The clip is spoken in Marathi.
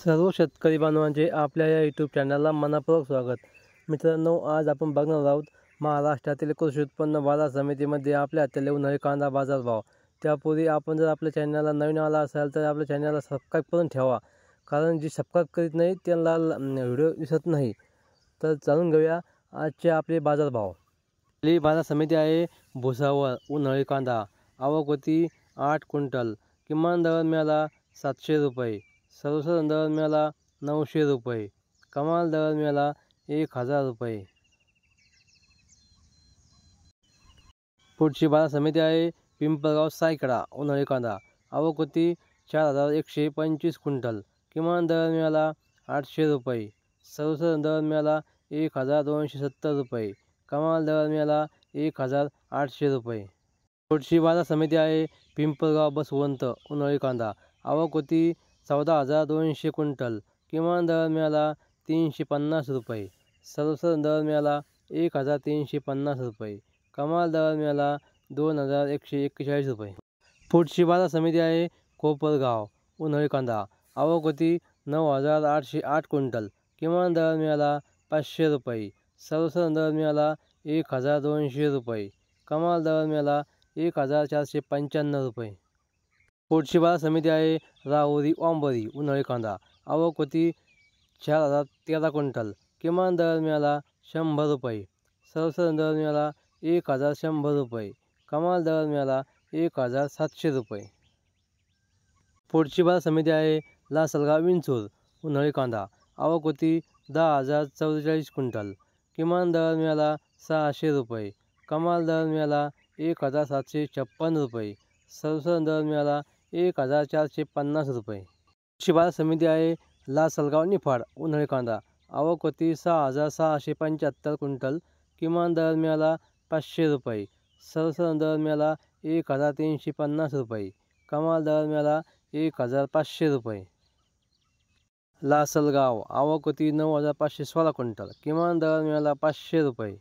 सर्व शेतकरी बांधवांचे आपल्या या यूट्यूब चॅनलला मनपूर्वक स्वागत। मित्रांनो, आज आपण बघणार आहोत महाराष्ट्रातील कृषी उत्पन्न बाजार समितीमध्ये आपल्या हाताला उन्हाळी कांदा बाजार भाव। त्यापूर्वी आपण जर आपल्या चॅनलला नवीन आला असाल तर आपल्या चॅनलला सबस्क्राईब करून ठेवा, कारण जी सबस्क्राईब करीत नाही त्यांना व्हिडिओ दिसत नाही। तर जाणून घेऊया आजचे आपले बाजार भाव। पहिली बाजार समिती आहे भुसावळ उन्हाळी कांदा। आवक होती 8 क्विंटल। किमान दर मिळाला 700 रुपये। सर्वसाधारण दर मिळाला 900 रुपये। कमाल दर मिळाला 1000 रुपये। पुढची बाजार समिती आहे पिंपळगाव सायकडा उन्हाळी कांदा। आवक होती 4125 क्विंटल। किमान दर मिळाला 800 रुपये। सर्वसाधारण दर मिळाला 1270 रुपये। कमाल दर मिळाला 1800 रुपये। पुढची बाजार समिती आहे पिंपळगाव बसवंत उन्हाळी कांदा। आवक होती 14200 क्विंटल। किमान दर मिळाला 350 रुपये। सर्वसाधारण दर मिळाला 1350 रुपये। कमाल दर मिळाला 2141 रुपये। पुढची बाजार समिती आहे कोपरगाव उन्हाळी कांदा। आवक होती 9808 क्विंटल। किमान दर मिळाला 500 रुपये। सर्वसाधारण दर मिळाला 1200 रुपये। कमाल दर मिळाला 1495 रुपये। पुढची बाजार समिती आहे राहुरी ओंबरी उन्हाळी कांदा। आवक होती 4013 क्विंटल। किमान दर मिळाला 100 रुपये। सर्वसाधारण दर मिळाला 1100 रुपये। कमाल दर मिळाला 1700 रुपये। पुढची बाजार समिती आहे लासलगाव विंचूर उन्हाळी कांदा। आवक होती 10044 क्विंटल। किमान दर मिळाला 600 रुपये। कमाल दर मिळाला 1756 रुपये। सर्वसाधारण दर मिळाला 1450 रुपये। पुढची बाजार समिती आहे लासलगाव निफाड उन्हाळी कांदा। आवक होती 6675 क्विंटल। किमान दर मिळाला 500 रुपये। सर्वसाधारण दर मिळाला 1350 रुपये। कमाल दर मिळाला 1500 रुपये। लासलगाव आवक होती 9516 क्विंटल। किमान दर मिळाला 500 रुपये।